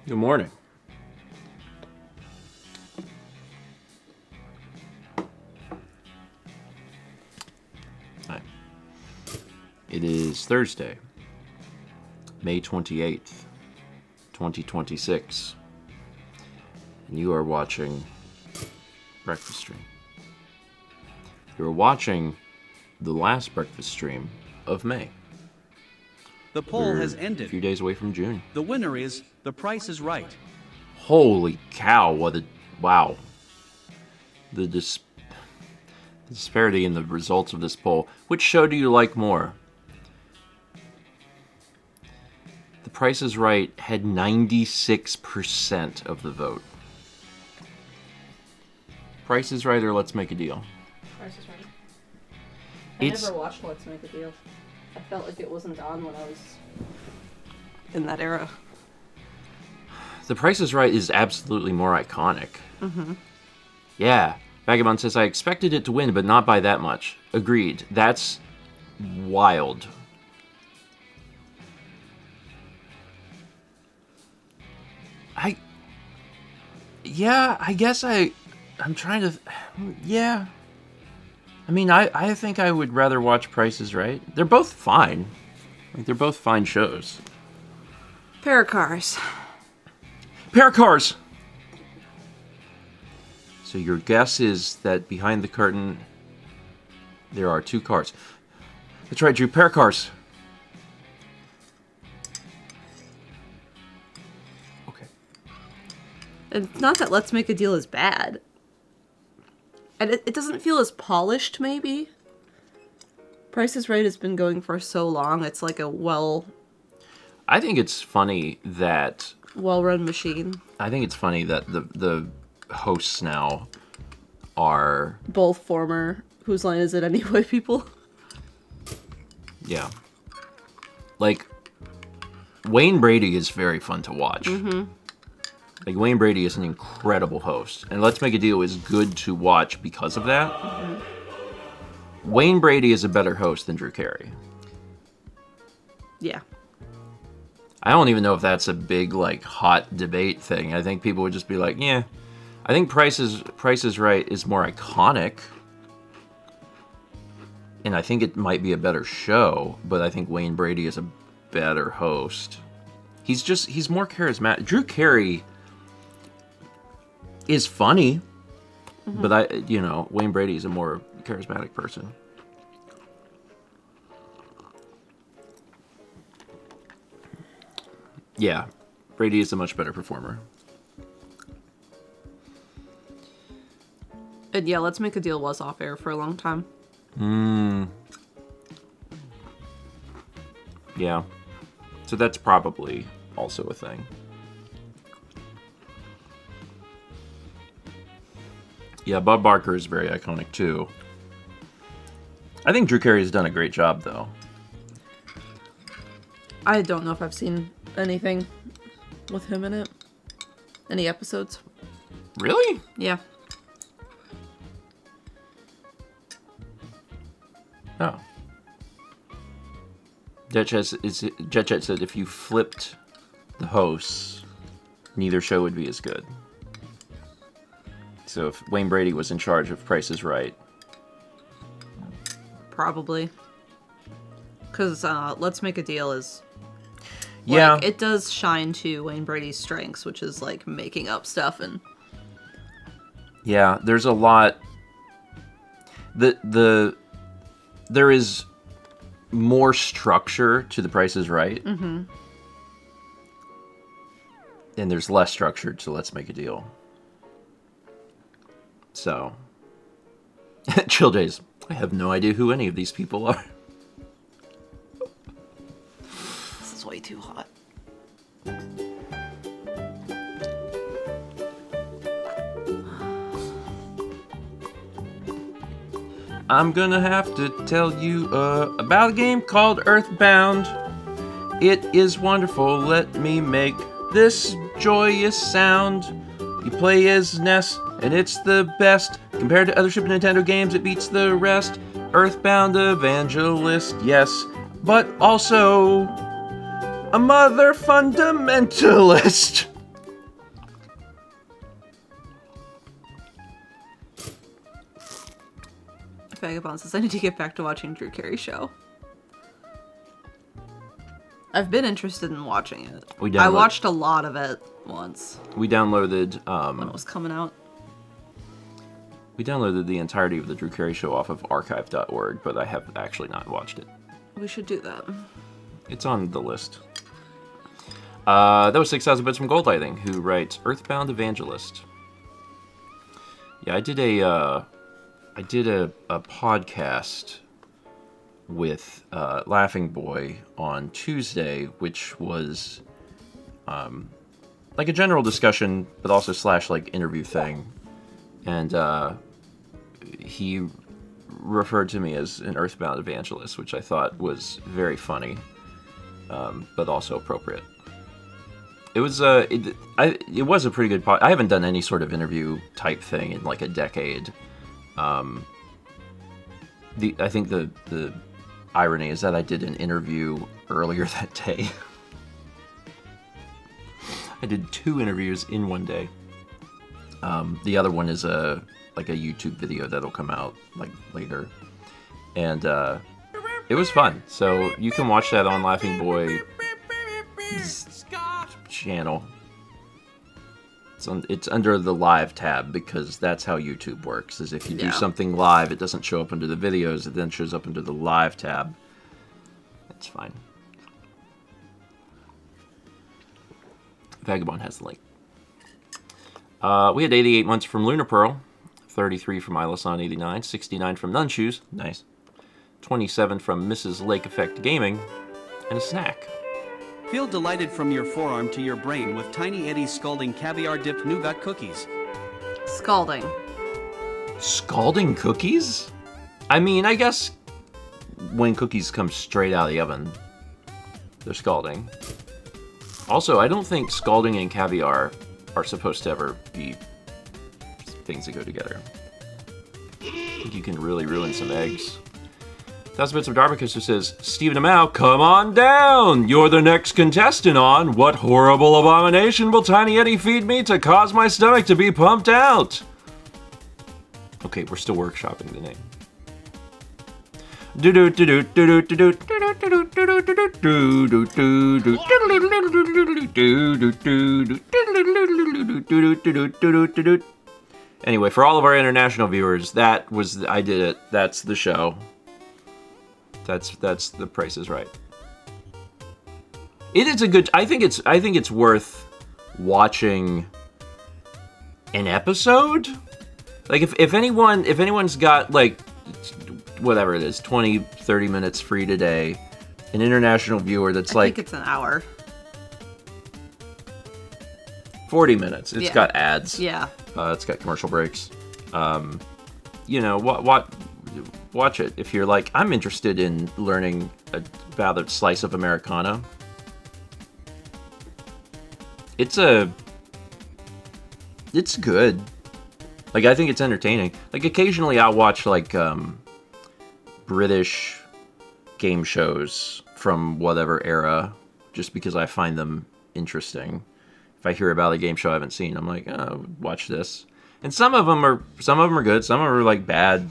Good morning. Hi. It is Thursday, May 28th, 2026, and you are watching Breakfast Stream. You're watching the last breakfast stream of May. The poll We're has a ended. few days away from June. The winner is The Price is Right. Holy cow, wow. The disparity in the results of this poll. Which show do you like more? The Price is Right had 96% of the vote. Price is Right or Let's Make a Deal? Price is Right. I never watched Let's Make a Deal. I felt like it wasn't on when I was in that era. The Price is Right is absolutely more iconic. Mm-hmm. Yeah. Vagabond says, I expected it to win, but not by that much. Agreed. That's wild. I guess I'm trying to... Yeah. I mean, I think I would rather watch Price is Right. They're both fine. Like, they're both fine shows. Pair of cars. Pair of cars! So your guess is that behind the curtain, there are two cars. That's right, Drew. Pair of cars. Okay. It's not that Let's Make a Deal is bad. And it doesn't feel as polished, maybe. Price is Right has been going for so long. It's like a I think it's funny that... well-run machine. I think it's funny that the hosts now are... Both former Whose Line Is It Anyway people. Yeah. Like, Wayne Brady is very fun to watch. Mm-hmm. Like, Wayne Brady is an incredible host. And Let's Make a Deal is good to watch because of that. Mm-hmm. Wayne Brady is a better host than Drew Carey. Yeah. I don't even know if that's a big, like, hot debate thing. I think people would just be like, yeah. I think Price is Right is more iconic. And I think it might be a better show, but I think Wayne Brady is a better host. He's more charismatic. Drew Carey is funny, mm-hmm. But Wayne Brady is a more charismatic person. Yeah, Brady is a much better performer. And yeah, Let's Make a Deal was off air for a long time. Yeah. So that's probably also a thing. Yeah, Bob Barker is very iconic too. I think Drew Carey has done a great job though. I don't know if I've seen anything with him in it. Any episodes? Really? Yeah. Oh. Jet Chat said if you flipped the hosts, neither show would be as good. So if Wayne Brady was in charge of Price is Right. Probably. Because Let's Make a Deal is... Yeah. Like, it does shine to Wayne Brady's strengths, which is, like, making up stuff and... Yeah, there's a lot... There is more structure to The Price is Right. Mm-hmm. And there's less structure to Let's Make a Deal. So... Chill Days. I have no idea who any of these people are. This is way too hot. I'm gonna have to tell you about a game called Earthbound. It is wonderful. Let me make this joyous sound. You play as Ness, and it's the best. Compared to other Super Nintendo games, it beats the rest. Earthbound evangelist, yes, but also a mother fundamentalist. Vagabond says, I need to get back to watching Drew Carey show. I've been interested in watching it. I watched a lot of it once. We downloaded... when it was coming out. We downloaded the entirety of the Drew Carey show off of archive.org, but I have actually not watched it. We should do that. It's on the list. That was 6,000 Bits from Goldlighting, who writes Earthbound Evangelist. Yeah, I did a podcast with Laughing Boy on Tuesday, which was like a general discussion, but also / like interview thing. And he referred to me as an Earthbound Evangelist, which I thought was very funny, but also appropriate. It was it was a pretty good I haven't done any sort of interview type thing in like a decade. I think the irony is that I did an interview earlier that day. I did 2 interviews in one day. The other one is a YouTube video that'll come out like later, and it was fun. So you can watch that on Laughing Boy's channel. It's under the live tab because that's how YouTube works. Is if you do something live, it doesn't show up under the videos. It then shows up under the live tab. That's fine. Vagabond has the link. We had 88 months from Lunar Pearl, 33 from Ilasan 89, 69 from Nunshoes, nice, 27 from Mrs. Lake Effect Gaming, and a snack. Feel delighted from your forearm to your brain with Tiny Eddie's scalding caviar-dipped nougat cookies. Scalding. Scalding cookies? I mean, I guess when cookies come straight out of the oven, they're scalding. Also, I don't think scalding and caviar are supposed to ever be things that go together. I think you can really ruin some eggs. 1,000 Bits of Darbicus, who says, Stephen Amau, come on down! You're the next contestant on What Horrible Abomination Will Tiny Eddie Feed Me to Cause My Stomach to Be Pumped Out? Okay, we're still workshopping the name. Anyway, for all of our international viewers, I did it. That's the show. That's The Price is Right. It is a good. I think it's worth watching an episode. Like if anyone's got like whatever it is, 20, 30 minutes free today, an international viewer that's I think it's an hour. 40 minutes. It's got ads. Yeah. It's got commercial breaks. Watch it if you're like, I'm interested in learning about a slice of Americana. It's good. Like, I think it's entertaining. Like, occasionally I'll watch, like, British game shows from whatever era, just because I find them interesting. If I hear about a game show I haven't seen, I'm like, oh, watch this. And some of them are good, some of them are, like, bad.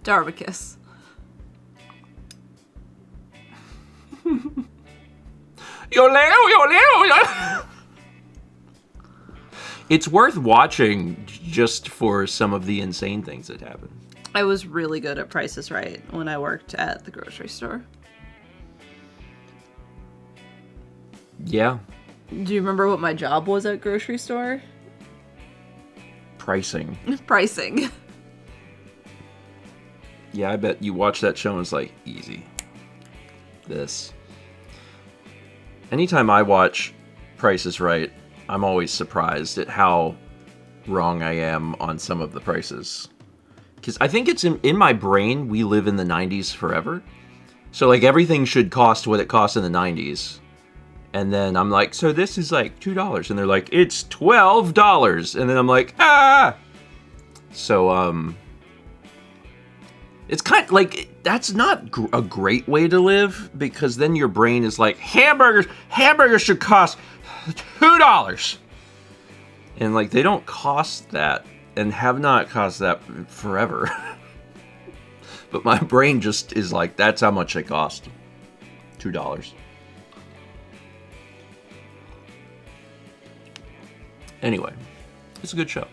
Darbicus. It's worth watching just for some of the insane things that happen. I was really good at Price is Right when I worked at the grocery store. Yeah. Do you remember what my job was at grocery store? Pricing. Pricing. Yeah, I bet you watch that show and it's like, easy. This. Anytime I watch Price is Right, I'm always surprised at how wrong I am on some of the prices. Because I think it's in my brain, we live in the 90s forever. So, like, everything should cost what it cost in the 90s. And then I'm like, so this is like $2. And they're like, it's $12. And then I'm like, ah! So, it's kind of like, that's not a great way to live, because then your brain is like, hamburgers should cost $2. And like, they don't cost that and have not cost that forever. But my brain just is like, that's how much they cost. $2. Anyway, it's a good show.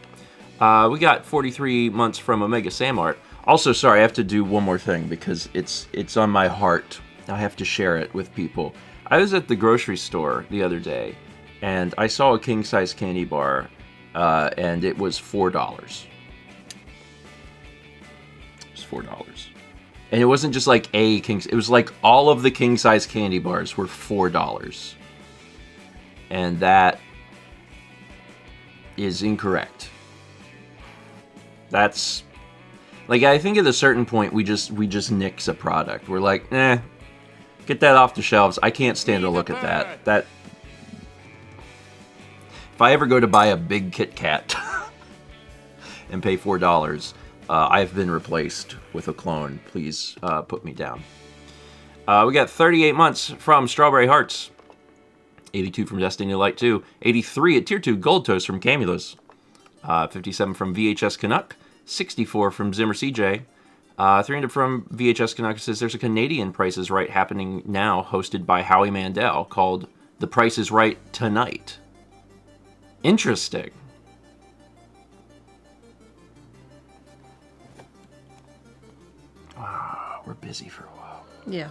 We got 43 months from Omega Samart. Also, sorry, I have to do one more thing because it's on my heart. I have to share it with people. I was at the grocery store the other day, and I saw a king-size candy bar, and it was $4. It was $4. And it wasn't just like a king... It was like all of the king-size candy bars were $4. And that is incorrect. That's... Like, I think at a certain point, we just nix a product. We're like, get that off the shelves. I can't stand to look at that. If I ever go to buy a big Kit Kat and pay $4, I've been replaced with a clone. Please put me down. We got 38 months from Strawberry Hearts. 82 from Destiny Light 2. 83 at Tier 2 Gold Toast from Camulus. 57 from VHS Canuck. 64 from Zimmer CJ. 300 from VHS Canuck says there's a Canadian Price is Right happening now, hosted by Howie Mandel, called The Price is Right Tonight. Interesting. We're busy for a while. Yeah.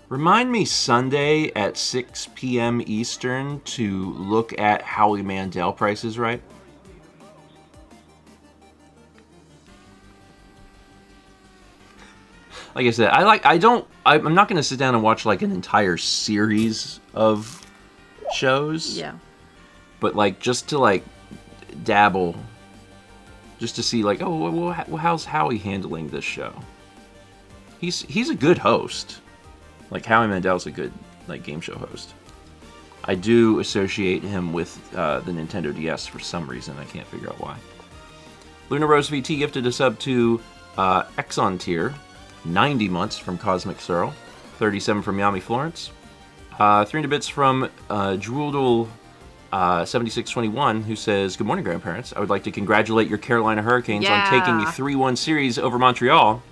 Remind me Sunday at 6 p.m. Eastern to look at Howie Mandel Price is Right. Like I said, I'm not going to sit down and watch like an entire series of shows. Yeah. But like just to like dabble, just to see like, oh, well, how's Howie handling this show? He's a good host. Like Howie Mandel's a good like game show host. I do associate him with the Nintendo DS for some reason. I can't figure out why. Luna Rose VT gifted a sub to Exxon Tier. 90 months from Cosmic Searle, 37 from Yami Florence, 300 bits from Droodle 7621, who says, "Good morning, grandparents. I would like to congratulate your Carolina Hurricanes on taking a 3-1 series over Montreal.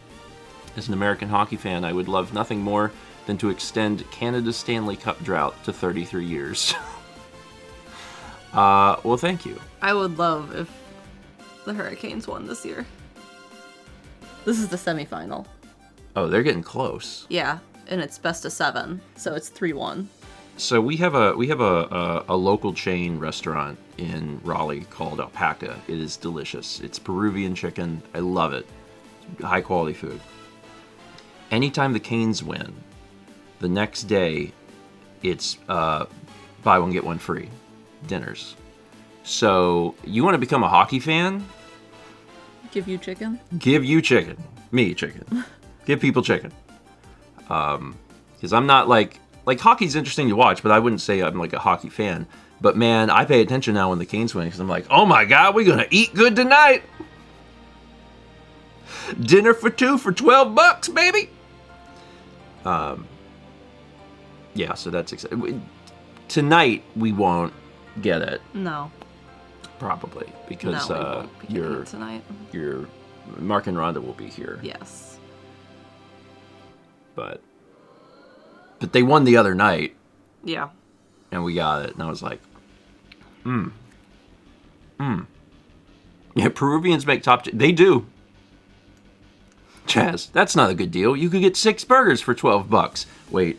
As an American hockey fan, I would love nothing more than to extend Canada's Stanley Cup drought to 33 years. Well, thank you. I would love if the Hurricanes won this year. This is the semifinal. Oh, they're getting close. Yeah, and it's best of 7, so it's 3-1. So we have a local chain restaurant in Raleigh called Alpaca. It is delicious. It's Peruvian chicken. I love it. High quality food. Anytime the Canes win, the next day it's buy one get one free dinners. So you want to become a hockey fan? Give you chicken? Give you chicken. Me chicken. Give people chicken. Because I'm not like hockey's interesting to watch, but I wouldn't say I'm like a hockey fan. But man, I pay attention now when the Canes win because I'm like, oh my God, we're gonna eat good tonight. Dinner for 2 for $12, baby. Yeah, so that's exciting. Tonight we won't get it. No. Probably because no, we won't be getting it tonight. Your Mark and Rhonda will be here. Yes. But they won the other night. Yeah. And we got it, and I was like, Yeah, Peruvians make top... They do. Chaz, that's not a good deal. You could get 6 burgers for $12. Wait.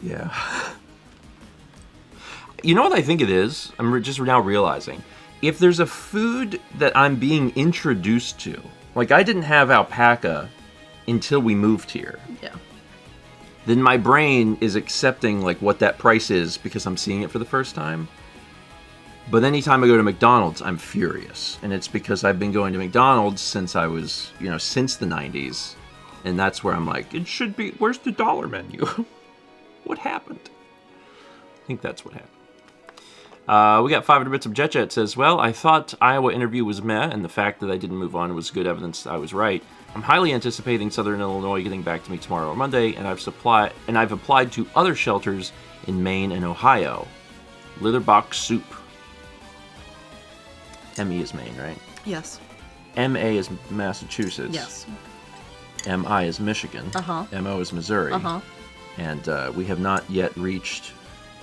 Yeah. You know what I think it is? I'm just now realizing. If there's a food that I'm being introduced to, like I didn't have alpaca until we moved here. Yeah. Then my brain is accepting like what that price is because I'm seeing it for the first time. But anytime I go to McDonald's, I'm furious. And it's because I've been going to McDonald's since I was, since the 90s. And that's where I'm like, it should be, where's the dollar menu? What happened? I think that's what happened. We got 500 bits of Jet. It says, well, I thought Iowa interview was meh, and the fact that I didn't move on was good evidence I was right. I'm highly anticipating Southern Illinois getting back to me tomorrow or Monday, and I've applied to other shelters in Maine and Ohio. Litterbox soup. ME is Maine, right? Yes. MA is Massachusetts. Yes. MI is Michigan. Uh-huh. MO is Missouri. Uh-huh. And we have not yet reached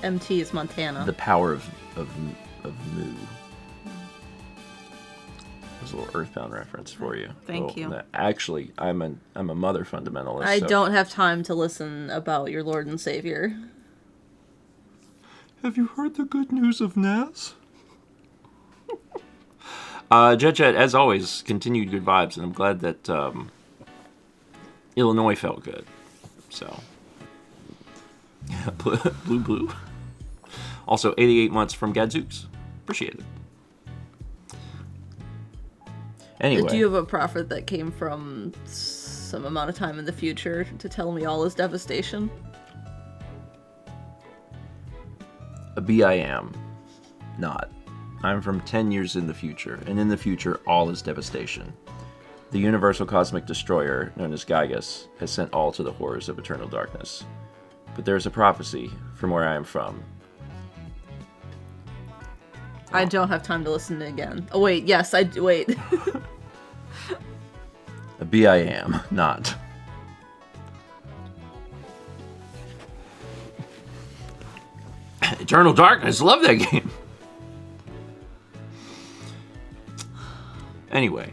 MT is Montana. the power of Mu. There's a little Earthbound reference for you. Thank you. Actually, I'm a mother fundamentalist. I so. don't have time to listen about your Lord and Savior. Have you heard the good news of Naz? Jet, as always, continued good vibes, and I'm glad that Illinois felt good. So, yeah, blue. Also, 88 months from Gadzooks. Appreciate it. Anyway. Do you have a prophet that came from some amount of time in the future to tell me all is devastation? A BIM. Not. I'm from 10 years in the future, and in the future, all is devastation. The universal cosmic destroyer, known as Gygus, has sent all to the horrors of eternal darkness. But there is a prophecy from where I am from. I don't have time to listen again. Oh, wait, yes, wait. A BIM, not. Eternal Darkness, love that game. Anyway,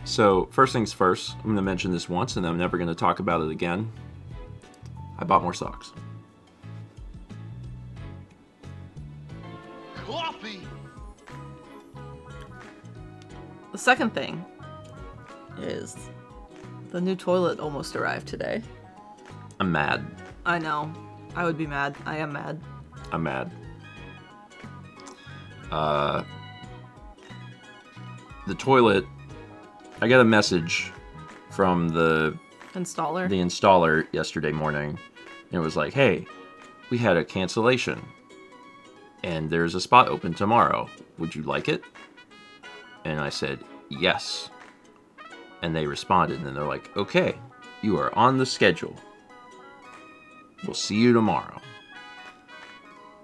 so first things first, I'm going to mention this once and I'm never going to talk about it again. I bought more socks. Coffee! The second thing is the new toilet almost arrived today. I'm mad. I know. I would be mad. I am mad. I'm mad. The toilet, I got a message from the installer yesterday morning. And it was like, hey, we had a cancellation. And there's a spot open tomorrow. Would you like it? And I said, yes. And they responded, and they're like, okay, you are on the schedule. We'll see you tomorrow.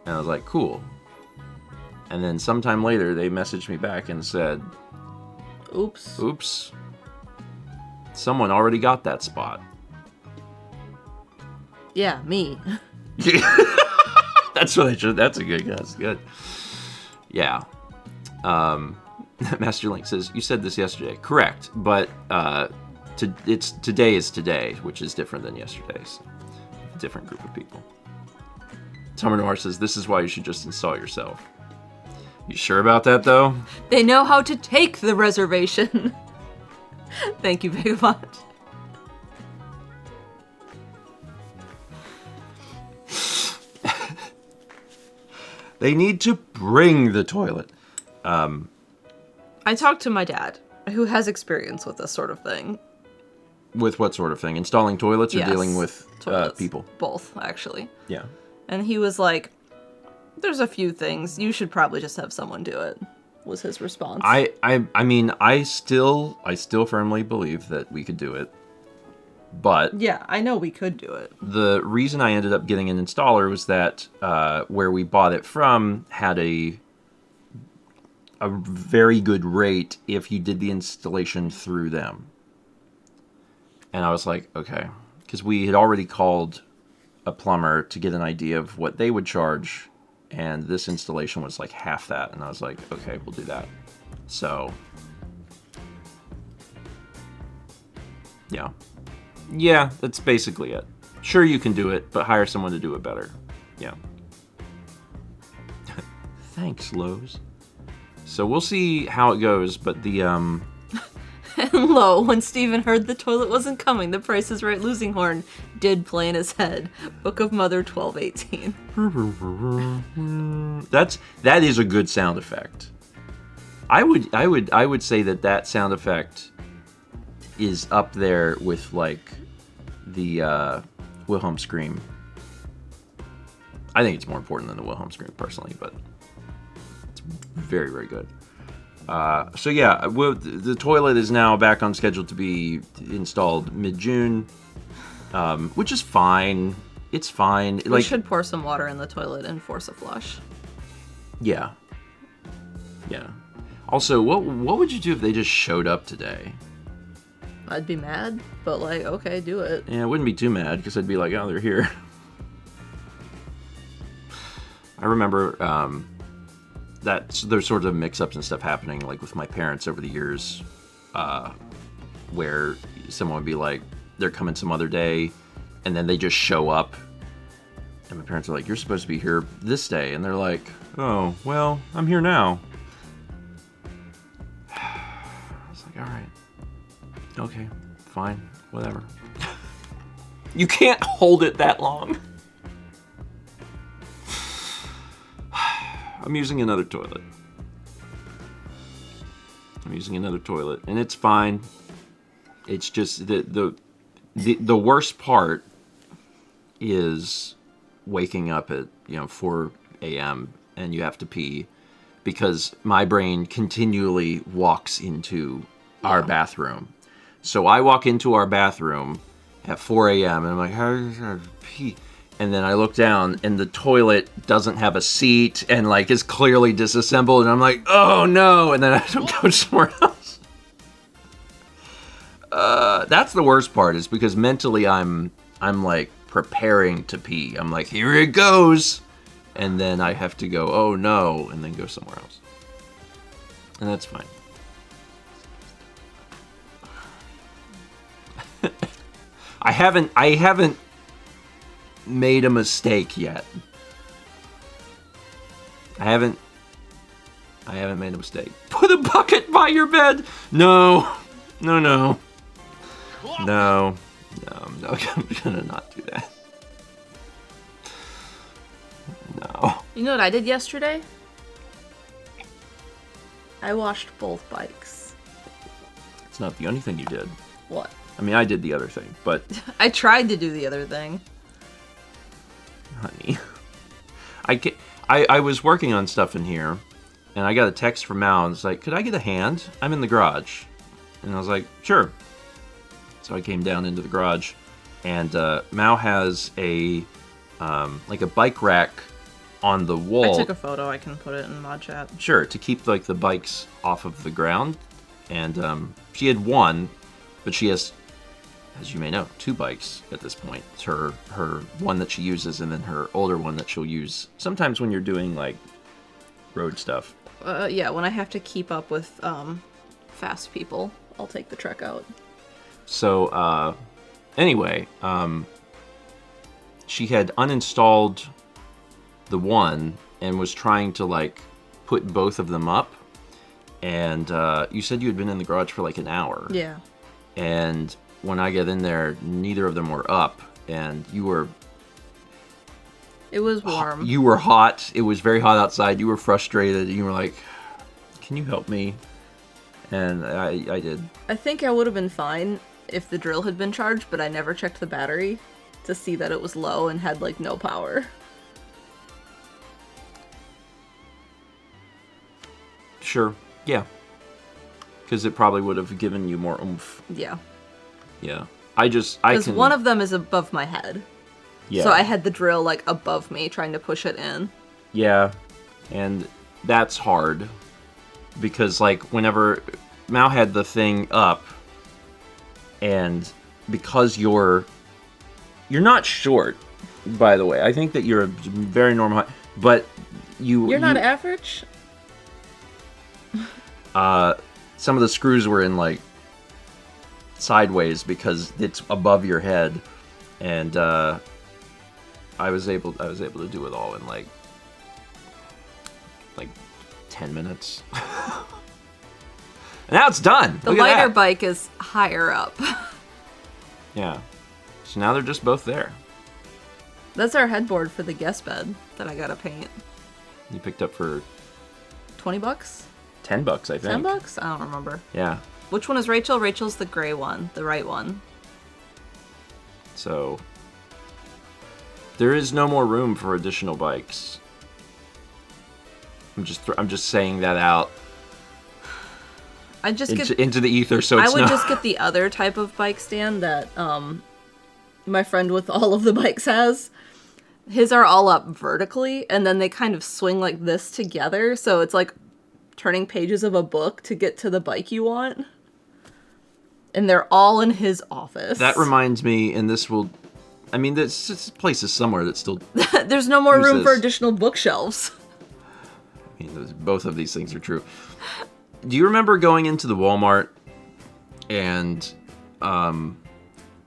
And I was like, cool. And then sometime later, they messaged me back and said, Oops. Someone already got that spot. Yeah, me. That's what I should. That's a good. That's good. Yeah. Master Link says you said this yesterday. Correct, but today is today, which is different than yesterday's. A different group of people. Summer Noir says this is why you should just install yourself. You sure about that though? They know how to take the reservation. Thank you very much. They need to bring the toilet. I talked to my dad, who has experience with this sort of thing. With what sort of thing? Installing toilets or Yes, dealing with toilets. people? Both, actually. Yeah. And he was like, there's a few things. You should probably just have someone do it, was his response. I mean, I still firmly believe that we could do it. But yeah, I know we could do it. the reason I ended up getting an installer was that where we bought it from had a very good rate if you did the installation through them. And I was like, okay. Because we had already called a plumber to get an idea of what they would charge. And this installation was like half that. And I was like, okay, we'll do that. So, yeah. Yeah, that's basically it. Sure, you can do it, but hire someone to do it better. Yeah. Thanks, Lowe's. So we'll see how it goes, but the, And lo, when Steven heard the toilet wasn't coming, the Price is Right losing horn did play in his head. Book of Mother 1218. that is a good sound effect. I would say that sound effect is up there with like the Wilhelm scream. I think it's more important than the Wilhelm scream personally, but it's very, very good. So yeah, the toilet is now back on schedule to be installed mid-June, which is fine. It's fine. We should pour some water in the toilet and force a flush. Yeah. Yeah. Also, what would you do if they just showed up today? I'd be mad, but like, okay, do it. Yeah, I wouldn't be too mad because I'd be like, oh, they're here. I remember that there's sort of mix-ups and stuff happening, like with my parents over the years, where someone would be like, they're coming some other day, and then they just show up, and my parents are like, you're supposed to be here this day, and they're like, oh, well, I'm here now. I was like, all right, okay, fine, whatever. You can't hold it that long. I'm using another toilet. And it's fine. It's just the worst part is waking up at 4 a.m. and you have to pee because my brain continually walks into our bathroom. So I walk into our bathroom at 4 a.m. and I'm like, how do I pee? And then I look down and the toilet doesn't have a seat and like is clearly disassembled and I'm like, oh no, and then I have to go somewhere else. That's the worst part, is because mentally I'm like preparing to pee. I'm like, here it goes. And then I have to go, oh no, and then go somewhere else. And that's fine. I haven't made a mistake yet. I haven't made a mistake. Put a bucket by your bed. No, I'm gonna not do that. No. You know what I did yesterday? I washed both bikes. It's not the only thing you did. What? I mean, I did the other thing, but... I tried to do the other thing. Honey. I was working on stuff in here, and I got a text from Mal, and it's like, could I get a hand? I'm in the garage. And I was like, sure. So I came down into the garage, and Mal has a bike rack on the wall. I took a photo, I can put it in mod chat. Sure, to keep like the bikes off of the ground. And she had one, but she has, as you may know, 2 bikes at this point. It's her one that she uses, and then her older one that she'll use sometimes when you're doing like road stuff. Yeah, when I have to keep up with fast people, I'll take the Trek out. So anyway, she had uninstalled the one and was trying to like put both of them up. And you said you had been in the garage for like an hour. Yeah. And when I get in there, neither of them were up, and you were... It was warm. You were hot. It was very hot outside. You were frustrated. You were like, can you help me? And I did. I think I would have been fine if the drill had been charged, but I never checked the battery to see that it was low and had like no power. Sure. Yeah. Because it probably would have given you more oomph. Yeah. Yeah. Because one of them is above my head. Yeah. So I had the drill like above me trying to push it in. Yeah. And that's hard. Because like whenever Mal had the thing up, and because you're not short, by the way. I think that you're a very normal height, but You're not average? Some of the screws were in like sideways because it's above your head, and I was able to do it all in like 10 minutes. And now it's done. The Look at lighter that. bike is higher up. Yeah. So now they're just both there. That's our headboard for the guest bed that I gotta paint. You picked up for $20? $10, I think. $10? I don't remember. Yeah. Which one is Rachel? Rachel's the gray one, the right one. So there is no more room for additional bikes. I'm just saying that out. I just into the ether, so it's I would not... just get the other type of bike stand that my friend with all of the bikes has. His are all up vertically, and then they kind of swing like this together, so it's like turning pages of a book to get to the bike you want. And they're all in his office. That reminds me, and this will... I mean, this place is somewhere that still... There's no more room for additional bookshelves. I mean, both of these things are true. Do you remember going into the Walmart and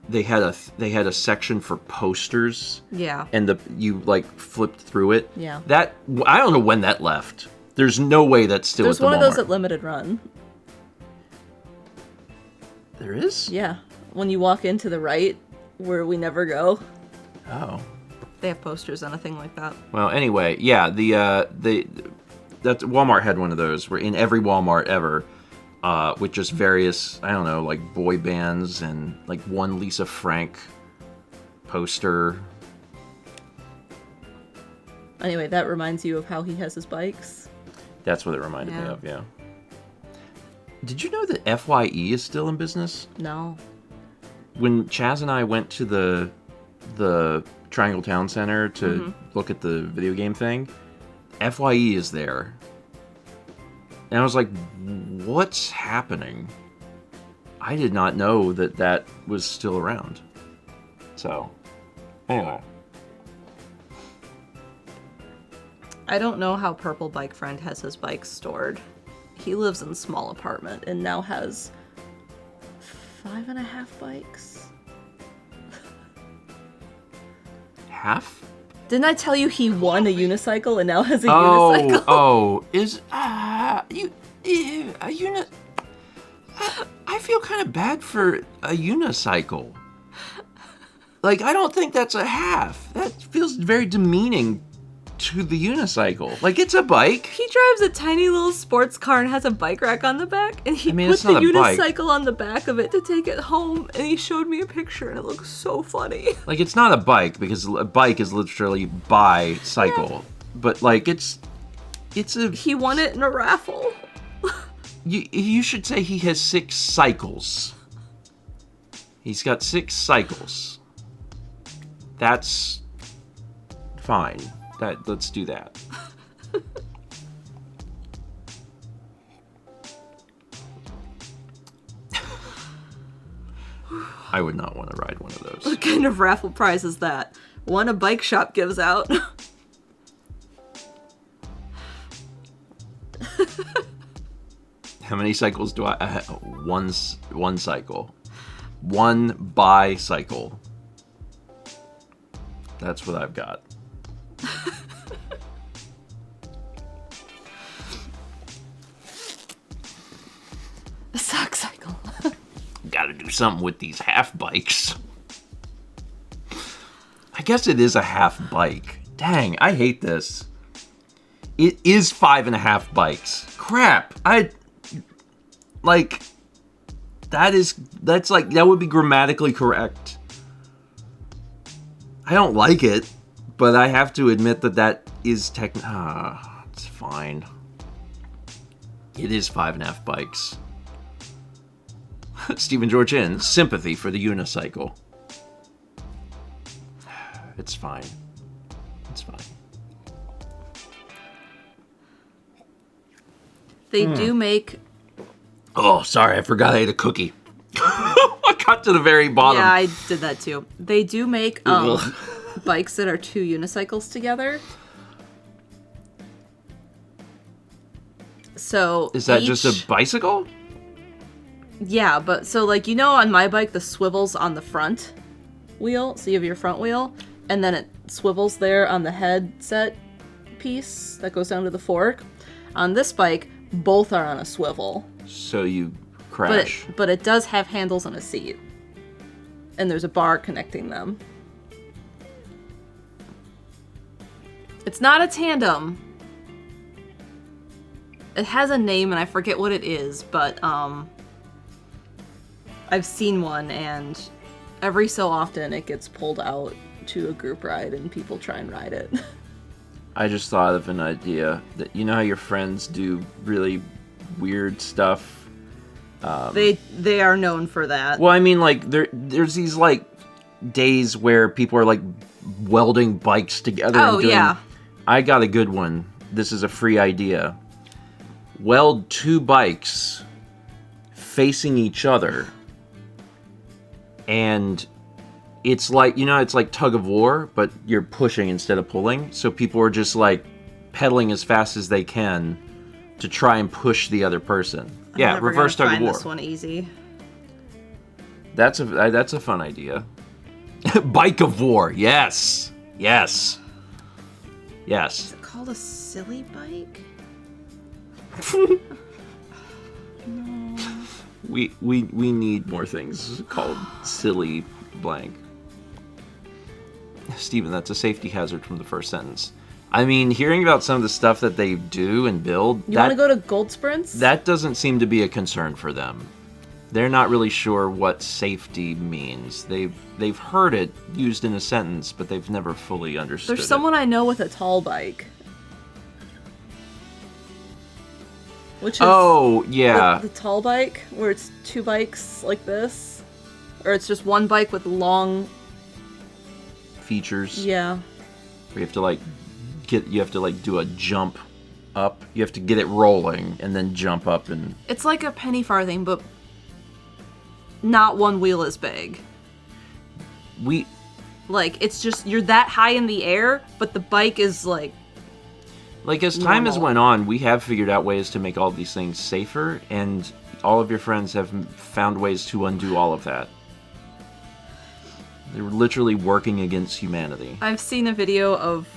they had a section for posters? Yeah. And you like flipped through it? Yeah. That I don't know when that left. There's no way that's still at the Walmart. There's one of those at Limited Run. There is? Yeah. When you walk into the right, where we never go. Oh. They have posters on a thing like that. Well, anyway, yeah, that Walmart had one of those where in every Walmart ever, with just various, I don't know, like boy bands and like one Lisa Frank poster. Anyway, that reminds you of how he has his bikes. That's what it reminded me of, yeah. Did you know that FYE is still in business? No. When Chaz and I went to the Triangle Town Center to look at the video game thing, FYE is there. And I was like, what's happening? I did not know that was still around. So, anyway. I don't know how Purple Bike Friend has his bikes stored. He lives in a small apartment and now has 5.5 bikes. Half? Didn't I tell you he won a unicycle and now has a unicycle? I feel kind of bad for a unicycle. Like, I don't think that's a half. That feels very demeaning to the unicycle. Like, it's a bike. He drives a tiny little sports car and has a bike rack on the back, and he put the unicycle on the back of it to take it home, and he showed me a picture, and it looks so funny. Like, it's not a bike, because a bike is literally bicycle. Yeah. But, like, it's a... He won it in a raffle. You should say he has 6 cycles. He's got 6 cycles. That's fine. Let's do that. I would not want to ride one of those. What kind of raffle prize is that? One a bike shop gives out. How many cycles do I have? One cycle. One bicycle. That's what I've got. A sock cycle. Gotta do something with these half bikes. I guess it is a half bike. Dang, I hate this. It is 5.5 bikes. Crap. That would be grammatically correct. I don't like it, but I have to admit that is it's fine. It is 5.5 bikes. Stephen George in sympathy for the unicycle. It's fine. It's fine. They do make... Oh, sorry, I forgot I ate a cookie. I got to the very bottom. Yeah, I did that too. They do make bikes that are 2 unicycles together. So is that just a bicycle? Yeah, but so like, you know, on my bike, the swivel's on the front wheel. So you have your front wheel, and then it swivels there on the headset piece that goes down to the fork. On this bike, both are on a swivel. So you crash. But it does have handles and a seat. And there's a bar connecting them. It's not a tandem. It has a name and I forget what it is, but I've seen one, and every so often it gets pulled out to a group ride and people try and ride it. I just thought of an idea that, you know how your friends do really weird stuff? They are known for that. Well, I mean, like, there's these, like, days where people are, like, welding bikes together. Oh, yeah. I got a good one. This is a free idea. weld two bikes facing each other, and it's like, it's like tug of war, but you're pushing instead of pulling. So people are just like pedaling as fast as they can to try and push the other person. Yeah, reverse tug of war. This one easy. That's a fun idea. Bike of war. Yes. Yes. Yes. Is it called a silly bike? No. We need more things called silly blank. Steven, that's a safety hazard from the first sentence. I mean, hearing about some of the stuff that they do and build... You want to go to Gold Sprints? That doesn't seem to be a concern for them. They're not really sure what safety means. They've heard it used in a sentence, but they've never fully understood There's someone I know with a tall bike. Which is yeah. the tall bike, where it's two bikes like this. Or it's just one bike with long... features. Yeah. Where you have to do a jump up. You have to get it rolling and then jump up and... It's like a penny farthing, but not one wheel as big. Like, it's just, you're that high in the air, but the bike is like... Like, as time has went on, we have figured out ways to make all these things safer, and all of your friends have found ways to undo all of that. They're literally working against humanity. I've seen a video of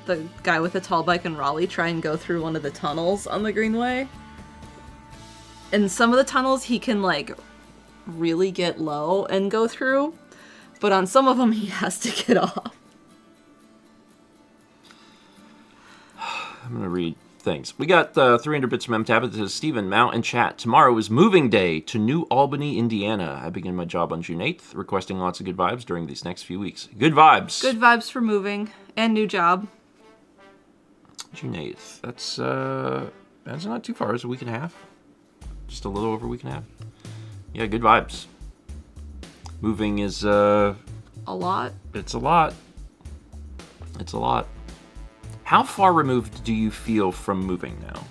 the guy with the tall bike in Raleigh try and go through one of the tunnels on the Greenway. And some of the tunnels he can, like, really get low and go through, but on some of them he has to get off. I'm going to read things. We got 300 bits from MTab. It says, Stephen, Mount, and chat. Tomorrow is moving day to New Albany, Indiana. I begin my job on June 8th, requesting lots of good vibes during these next few weeks. Good vibes. Good vibes for moving and new job. June 8th. That's not too far. It's a week and a half. Just a little over a week and a half. Yeah, good vibes. Moving is, a lot. It's a lot. It's a lot. How far removed do you feel from moving now?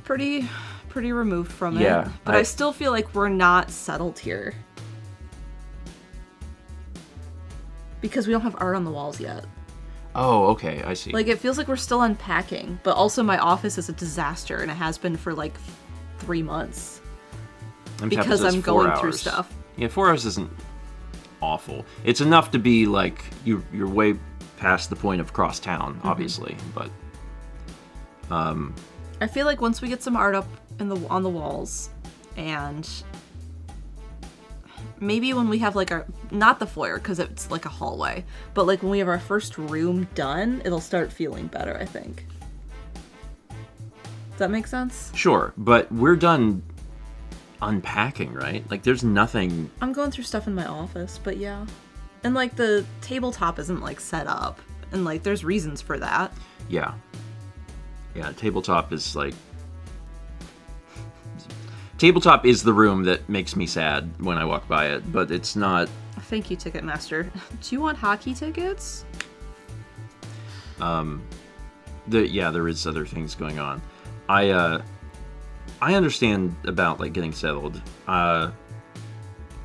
Pretty removed from it. Yeah. But I still feel like we're not settled here. Because we don't have art on the walls yet. Oh, okay, I see. Like, it feels like we're still unpacking, but also my office is a disaster, and it has been for, like, 3 months. Because I'm going through stuff. Yeah, 4 hours isn't awful. It's enough to be, like, you're way past the point of cross town, obviously, but... I feel like once we get some art up on the walls, and maybe when we have, like, not the foyer, because it's like a hallway, but, like, when we have our first room done, it'll start feeling better, I think. Does that make sense? Sure, but we're done unpacking, right? Like, there's nothing... I'm going through stuff in my office, but yeah. And, like, the tabletop isn't, like, set up, and, like, there's reasons for that. Yeah. Yeah, tabletop is, like... Tabletop is the room that makes me sad when I walk by it, but it's not... Thank you, Ticketmaster. Do you want hockey tickets? Yeah, there is other things going on. I understand about, like, getting settled.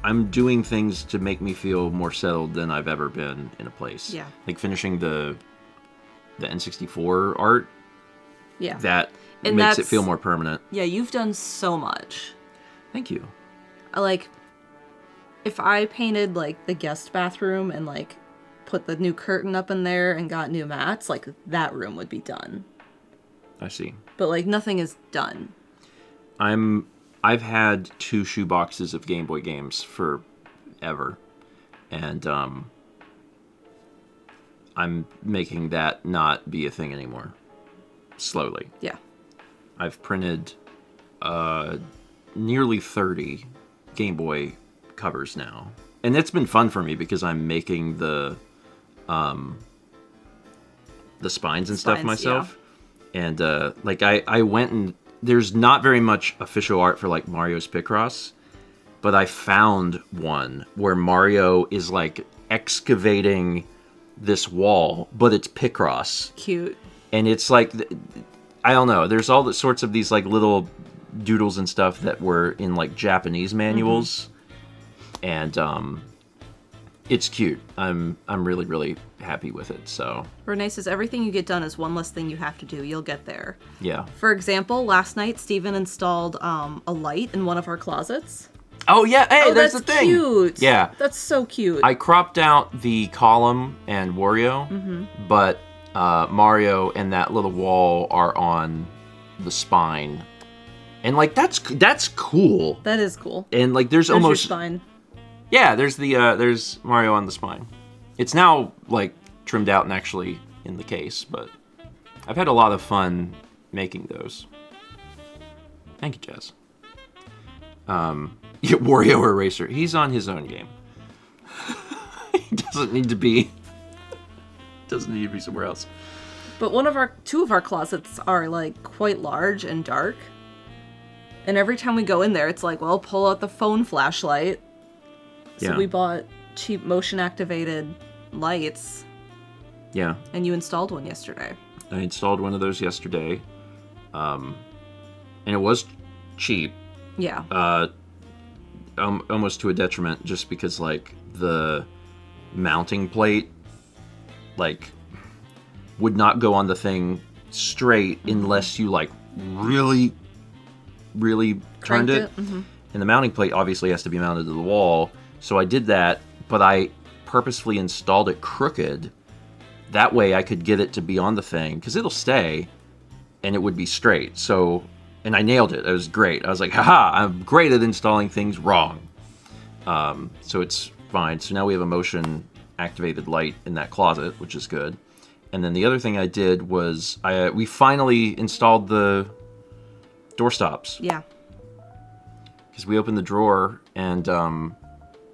I'm doing things to make me feel more settled than I've ever been in a place. Yeah. Like finishing the N64 art. Yeah. That makes it feel more permanent. Yeah, you've done so much. Thank you. Like, if I painted, like, the guest bathroom and, like, put the new curtain up in there and got new mats, like, that room would be done. I see. But, like, nothing is done. I've had 2 shoe boxes of Game Boy games forever, and I'm making that not be a thing anymore. Slowly. Yeah. I've printed nearly 30 Game Boy covers now, and it's been fun for me because I'm making the spines and stuff myself, yeah. And like I went and. There's not very much official art for, like, Mario's Picross, but I found one where Mario is, like, excavating this wall, but it's Picross. Cute. And it's, like, I don't know. There's all the sorts of these like little doodles and stuff that were in like Japanese manuals, and it's cute. I'm really really happy with it. So Renee says everything you get done is one less thing you have to do. You'll get there. yeah. For example, last night Stephen installed a light in one of our closets. Oh yeah. Hey, Oh, there's that's the thing. cute. Yeah. That's so cute. I cropped out the column and Wario, but Mario and that little wall are on the spine, and like that's cool. That is cool. And like there's There's your almost spine. yeah, there's Mario on the spine. It's now like trimmed out and actually in the case, but I've had a lot of fun making those. Thank you, Jess. Yeah, Wario Eraser. He's on his own game. He doesn't need to be somewhere else. But two of our closets are like quite large and dark. And every time we go in there, it's like, well, pull out the phone flashlight. So Yeah. we bought cheap motion activated lights, Yeah, and you installed one yesterday. I installed one of those yesterday, and it was cheap. Yeah. Almost to a detriment, just because like the mounting plate like would not go on the thing straight unless you like really turned Cranked it. it? Mhm. And the mounting plate obviously has to be mounted to the wall, so I did that, but I purposefully installed it crooked. That way I could get it to be on the thing, because it'll stay and it would be straight. So, and I nailed it. It was great. I was like, haha, I'm great at installing things wrong. So it's fine. So now we have a motion activated light in that closet, which is good. And then the other thing I did was we finally installed the door stops. Yeah. Because we opened the drawer and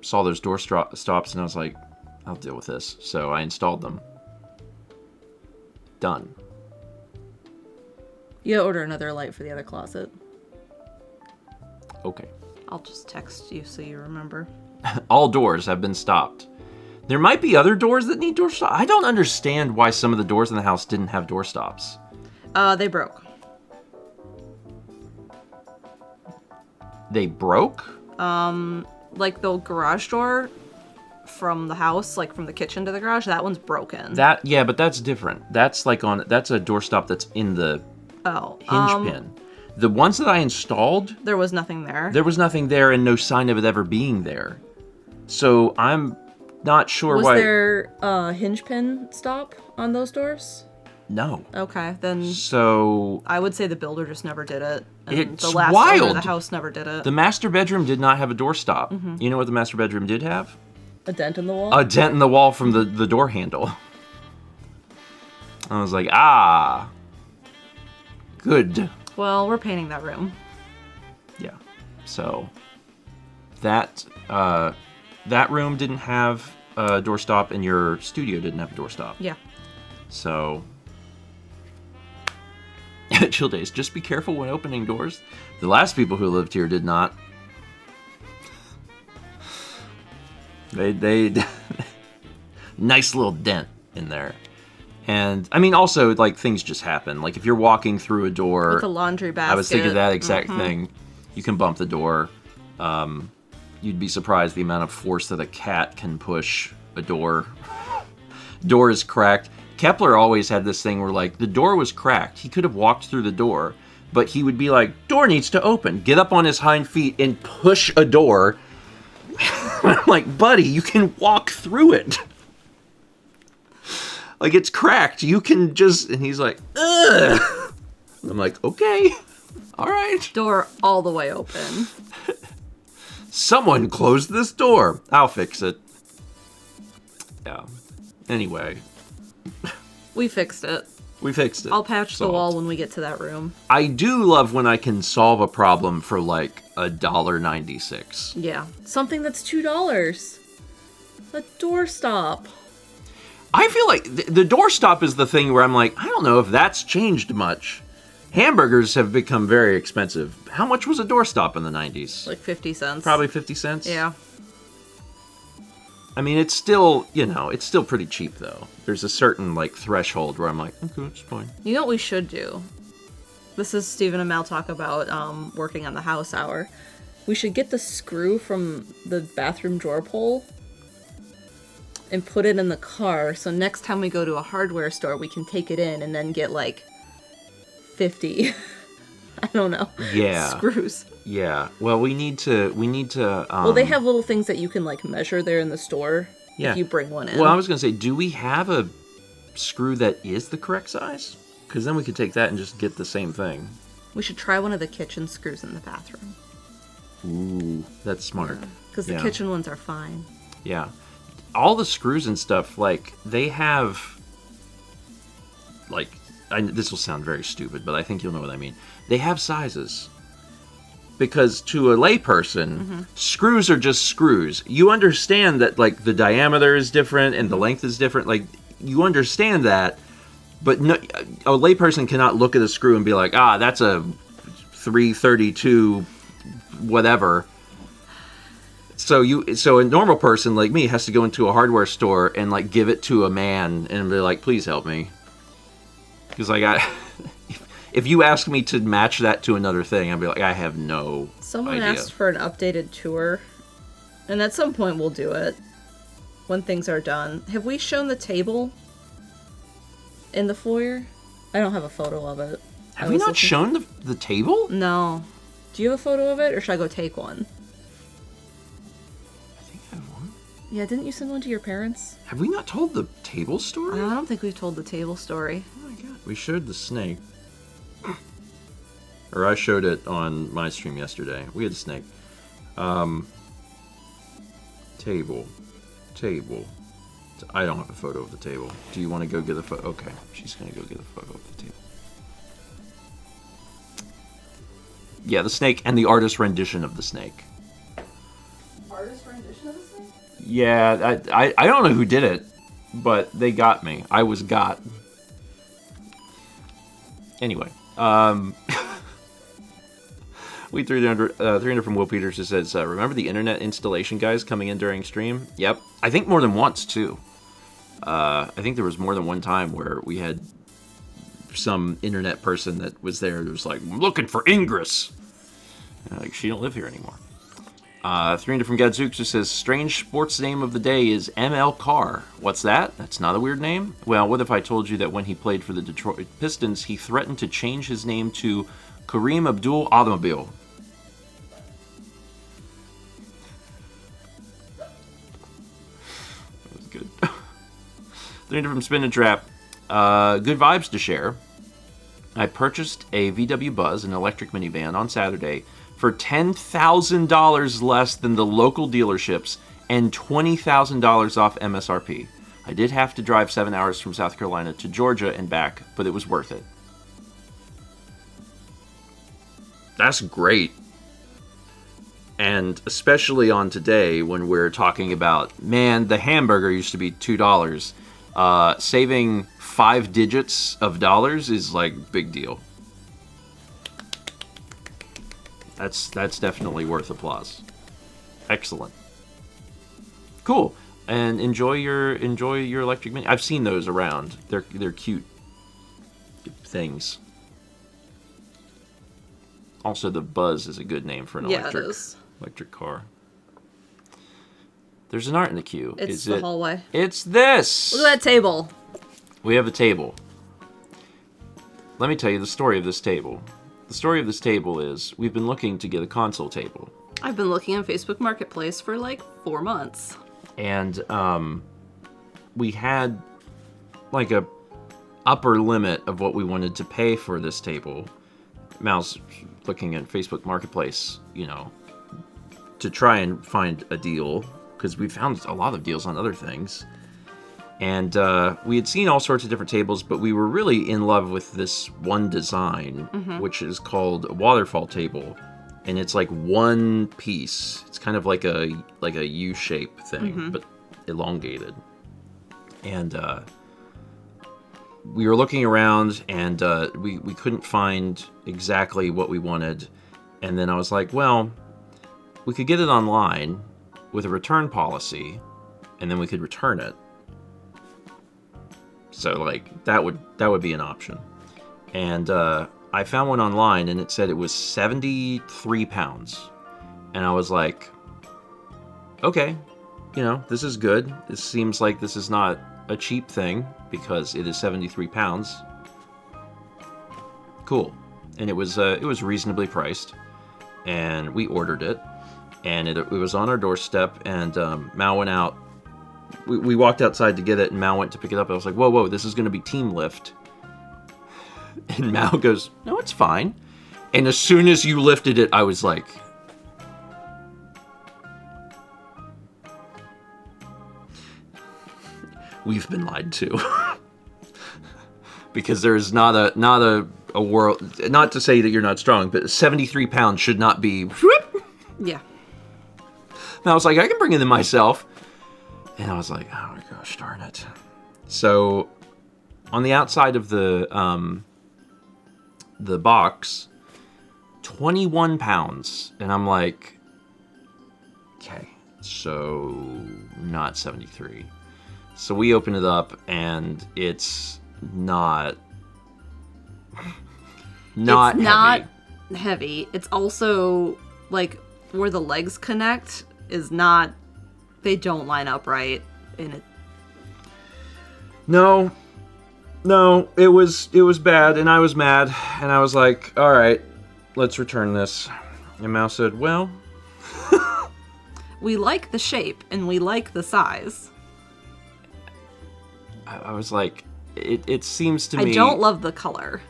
saw those door stops, and I was like, I'll deal with this. So I installed them. Done. You gotta order another light for the other closet. Okay. I'll just text you so you remember. All doors have been stopped. There might be other doors that need door stops. I don't understand why some of the doors in the house didn't have door stops. They broke. They broke? Like the garage door from the house, like from the kitchen to the garage, that one's broken. Yeah, but that's different. That's like that's a doorstop that's in the hinge pin. The ones that I installed, there was nothing there. there was nothing there and no sign of it ever being there. So I'm not sure Was why. there a hinge pin stop on those doors? No. Okay, then So I would say the builder just never did it. And It's the last owner of wild. the house never did it. the master bedroom did not have a doorstop. You know what the master bedroom did have? A dent in the wall? A dent in the wall from the door handle. I was like, good. Well, we're painting that room. Yeah. So that room didn't have a doorstop, and your studio didn't have a doorstop. Yeah. So chill days. Just be careful when opening doors. The last people who lived here did not. They nice little dent in there. And I mean, also like things just happen. Like if you're walking through a door, With the laundry basket. I was thinking that exact thing. You can bump the door. You'd be surprised the amount of force that a cat can push a door. Door is cracked. Kepler always had this thing where like the door was cracked. He could have walked through the door, but he would be like, door needs to open. Get up on his hind feet and push a door. I'm like, buddy, you can walk through it. Like, it's cracked. You can just... And he's like, ugh. I'm like, okay. All right. Door all the way open. Someone closed this door. I'll fix it. Yeah. Anyway. We fixed it. We fixed it. I'll patch the Solved. wall when we get to that room. I do love when I can solve a problem for like $1.96. Yeah. Something that's $2. A doorstop. I feel like the doorstop is the thing where I'm like, I don't know if that's changed much. Hamburgers have become very expensive. How much was a doorstop in the 90s? Like 50 cents. Probably 50 cents? Yeah. I mean, it's still, it's still pretty cheap, though. There's a certain, like, threshold where I'm like, okay, it's fine. You know what we should do? This is Stephen and Mal talk about working on the house hour. We should get the screw from the bathroom drawer pull and put it in the car, so next time we go to a hardware store, we can take it in and then get, like, 50, I don't know, screws. Yeah. Well, we need to, well, they have little things that you can, like, measure there in the store if you bring one in. Well, I was going to say, do we have a screw that is the correct size? Because then we could take that and just get the same thing. We should try one of the kitchen screws in the bathroom. Ooh, that's smart. Because the kitchen ones are fine. Yeah. All the screws and stuff, like, they have, like, this will sound very stupid, but I think you'll know what I mean. They have sizes. Because to a layperson, screws are just screws. You understand that, like, the diameter is different and the length is different. Like, you understand that, but no, a layperson cannot look at a screw and be like, that's a 332 whatever. So a normal person like me has to go into a hardware store and, like, give it to a man and be like, please help me. Because, like, if you ask me to match that to another thing, I'd be like, I have no Someone idea. asked for an updated tour, and at some point we'll do it when things are done. Have we shown the table in the foyer? I don't have a photo of it. Have we not shown the table? No. Do you have a photo of it, or should I go take one? I think I have one. Yeah, didn't you send one to your parents? Have we not told the table story? I don't think we've told the table story. Oh my god. We showed the snake. Or I showed it on my stream yesterday. We had a snake. Table. I don't have a photo of the table. Do you want to go get a photo? Okay, she's going to go get a photo of the table. Yeah, the snake and the artist rendition of the snake. Artist rendition of the snake? Yeah, I don't know who did it, but they got me. I was got. Anyway, we 300 from Will Peters who says, remember the internet installation guys coming in during stream? Yep. I think more than once, too. I think there was more than one time where we had some internet person that was there that was like, I'm looking for Ingress. Like, she don't live here anymore. 300 from Gadzooks who says, strange sports name of the day is ML Carr. What's that? That's not a weird name? Well, what if I told you that when he played for the Detroit Pistons, he threatened to change his name to Kareem Abdul Automobile? That was good. 300 from Spin and Trap. Good vibes to share. I purchased a VW Buzz, an electric minivan, on Saturday for $10,000 less than the local dealerships and $20,000 off MSRP. I did have to drive 7 hours from South Carolina to Georgia and back, but it was worth it. That's great. And especially on today when we're talking about, man, the hamburger used to be $2. Saving 5 digits of dollars is like big deal. That's definitely worth applause. Excellent. Cool. And enjoy your electric mini. I've seen those around. They're cute things. Also, the Buzz is a good name for an electric car. There's an art in the queue. It's the hallway. It's this! Look at that table. We have a table. Let me tell you the story of this table. The story of this table is we've been looking to get a console table. I've been looking on Facebook Marketplace for like 4 months. And we had like a upper limit of what we wanted to pay for this table. Mal's looking at Facebook Marketplace, to try and find a deal, because we found a lot of deals on other things. And we had seen all sorts of different tables, but we were really in love with this one design, which is called a waterfall table. And it's like one piece. It's kind of like a U-shape thing, but elongated. And we were looking around, and we couldn't find exactly what we wanted. And then I was like, well, we could get it online with a return policy, and then we could return it. So, like, that would be an option. And I found one online and it said it was 73 pounds. And I was like, okay, this is good. This seems like this is not a cheap thing because it is 73 pounds. Cool. And it was reasonably priced. And we ordered it. And it was on our doorstep. And Mal went out. We walked outside to get it, and Mal went to pick it up. I was like, whoa, this is going to be team lift. And Mal goes, no, it's fine. And as soon as you lifted it, I was like, we've been lied to. Because there is not a world, not to say that you're not strong, but 73 pounds should not be. Yeah. And I was like, I can bring it in myself. And I was like, oh my gosh, darn it. So on the outside of the box, 21 pounds. And I'm like, okay, so not 73. So we open it up and it's not heavy. It's also like where the legs connect is not, they don't line up right in it. No, it was bad, and I was mad, and I was like, all right, let's return this. And Mal said, well, we like the shape and we like the size. I was like, it seems to me. I don't love the color.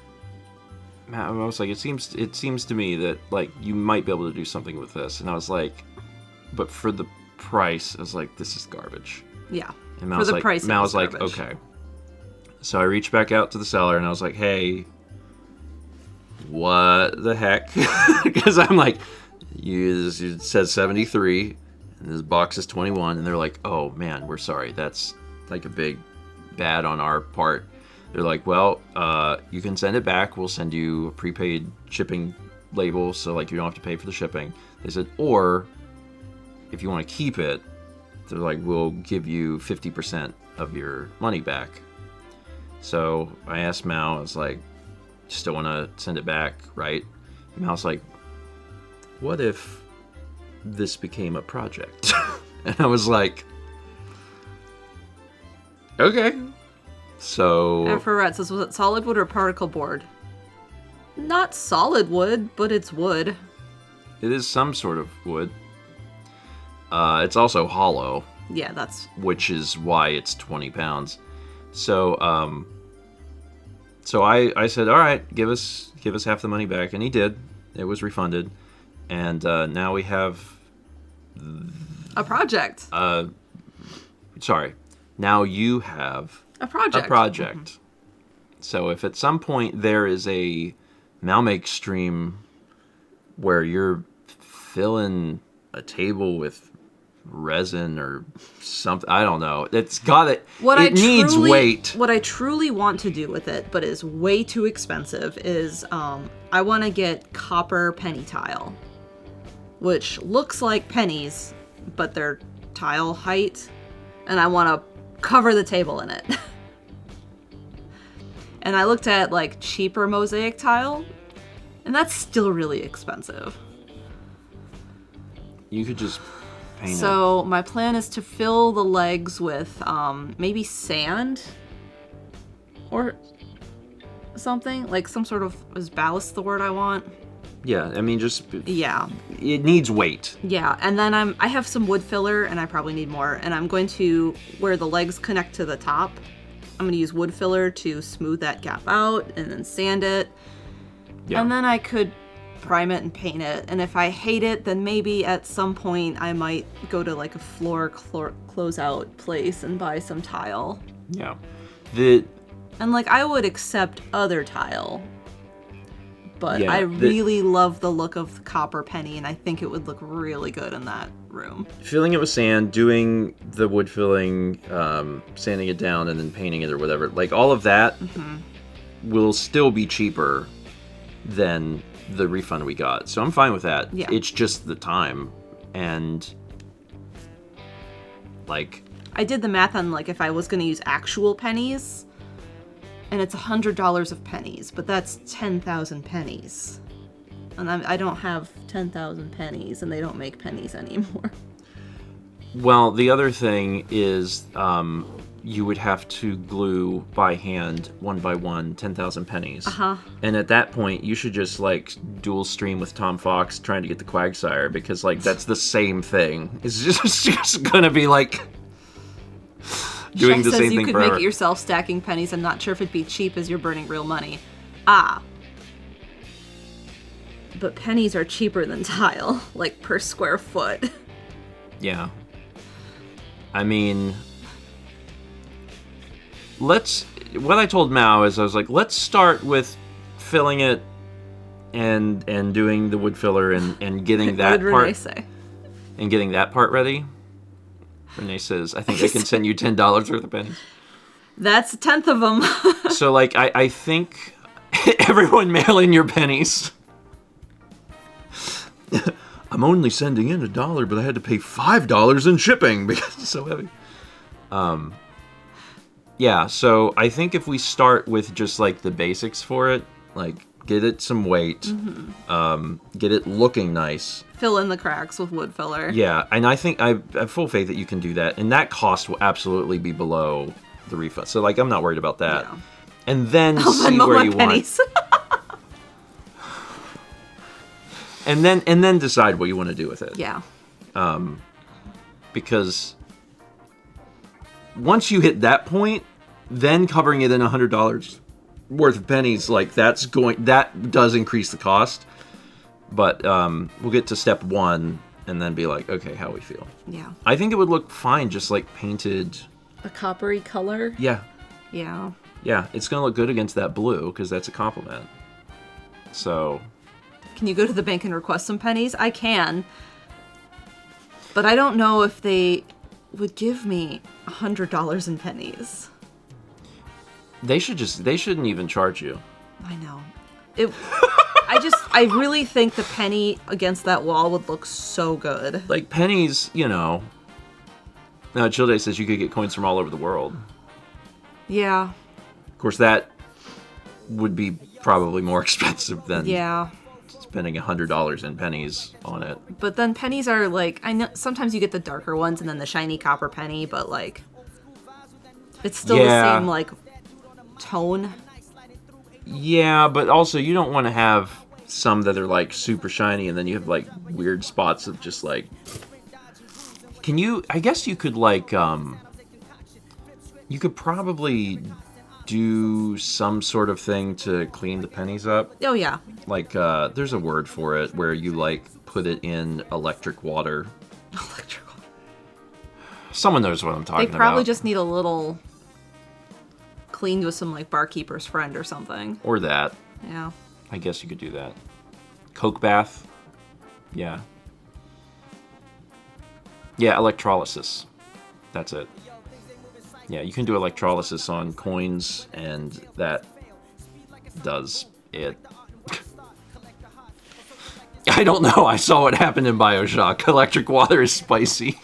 I was like, it seems to me that like you might be able to do something with this, and I was like, but for the price, I was like, this is garbage. Yeah. And Mal was like, okay. So I reached back out to the seller and I was like, hey, what the heck? Because I'm like, it says 73 and this box is 21, and they're like, oh man, we're sorry. That's like a big bad on our part. They're like, well, you can send it back. We'll send you a prepaid shipping label, so like you don't have to pay for the shipping. They said, or if you want to keep it, they're like, we'll give you 50% of your money back. So I asked Mal, I was like, you still want to send it back, right? And Mal's like, what if this became a project? And I was like, okay. So... And for Rhett says, was it solid wood or particle board? Not solid wood, but it's wood. It is some sort of wood. It's also hollow. Yeah, that's... Which is why it's 20 pounds. So, I said, all right, give us half the money back. And he did. It was refunded. And now we have... a project. Sorry. Now you have... A project. Mm-hmm. So if at some point there is a Malmake stream where you're filling a table with resin or something, I don't know. It's got it. It needs weight. What I truly want to do with it, but is way too expensive, is I want to get copper penny tile, which looks like pennies, but they're tile height, and I want to cover the table in it. And I looked at like cheaper mosaic tile, and that's still really expensive. You could just paint it. So my plan is to fill the legs with maybe sand or something, like some sort of, is ballast the word I want? Yeah, I mean, just... Yeah. It needs weight. Yeah, and then I have some wood filler, and I probably need more, and I'm going to, where the legs connect to the top, I'm going to use wood filler to smooth that gap out, and then sand it. Yeah. And then I could prime it and paint it, and if I hate it, then maybe at some point I might go to like a floor closeout place and buy some tile. Yeah. And like, I would accept other tile, but yeah, I really love the look of the copper penny, and I think it would look really good in that room. Filling it with sand, doing the wood filling, sanding it down, and then painting it or whatever, like all of that will still be cheaper than the refund we got. So I'm fine with that. Yeah. It's just the time, and like... I did the math on like if I was going to use actual pennies, and it's $100 of pennies, but that's 10,000 pennies. And I don't have 10,000 pennies, and they don't make pennies anymore. Well, the other thing is you would have to glue by hand, one by one, 10,000 pennies. Uh-huh. And at that point, you should just, like, dual stream with Tom Fox trying to get the Quagsire, because, like, that's the same thing. It's just gonna be, like, doing the same thing you could forever. make it yourself stacking pennies. I'm not sure if it'd be cheap as you're burning real money. Ah. But pennies are cheaper than tile, like, per square foot. Yeah. I mean, what I told Mao is I was like, let's start with filling it and doing the wood filler and getting that What part. Renee say? And getting that part ready. Renee says, I think I can send you $10 worth of pennies. That's a tenth of them. So, like, I think everyone mail in your pennies. I'm only sending in $1, but I had to pay $5 in shipping because it's so heavy. Yeah, so I think if we start with just, like, the basics for it, like, get it some weight, get it looking nice. Fill in the cracks with wood filler. Yeah, and I think I have full faith that you can do that, and that cost will absolutely be below the refund. So, like, I'm not worried about that. Yeah. And then I'll see Venmo where my you pennies. want. And then decide what you want to do with it. Yeah. Because once you hit that point, then covering it in $100 worth of pennies, like, that does increase the cost. But we'll get to step 1 and then be like, okay, how we feel. Yeah. I think it would look fine just, like, painted. A coppery color? Yeah. Yeah. Yeah, it's going to look good against that blue because that's a compliment. So... Can you go to the bank and request some pennies? I can. But I don't know if they would give me $100 in pennies. They shouldn't even charge you. I know. I really think the penny against that wall would look so good. Like, pennies, you know. Now, Childe says you could get coins from all over the world. Yeah. Of course, that would be probably more expensive than spending $100 in pennies on it. But then pennies are, like, I know sometimes you get the darker ones and then the shiny copper penny, but, like, it's still the same, like, tone. Yeah, but also you don't want to have some that are, like, super shiny and then you have, like, weird spots of just, like... I guess you could, like, you could probably do some sort of thing to clean the pennies up. Oh, yeah. Like, there's a word for it where you, like, put it in electric water. Electric water. Someone knows what I'm talking about. They probably just need a little cleaned with some, like, barkeeper's friend or something. Or that. Yeah. I guess you could do that. Coke bath. Yeah. Yeah, electrolysis. That's it. Yeah, you can do electrolysis on coins, and that does it. I don't know. I saw what happened in BioShock. Electric water is spicy.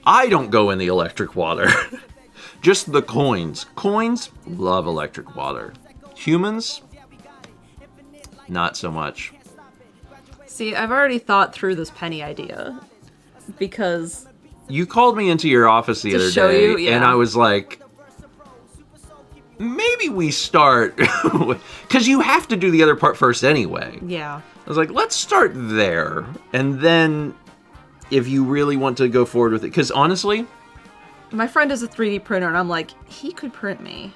I don't go in the electric water. Just the coins. Coins love electric water. Humans, not so much. See, I've already thought through this penny idea. Because... You called me into your office the other day, and I was like, maybe we start, because you have to do the other part first anyway. Yeah. I was like, let's start there, and then if you really want to go forward with it, because honestly... My friend is a 3D printer, and I'm like, he could print me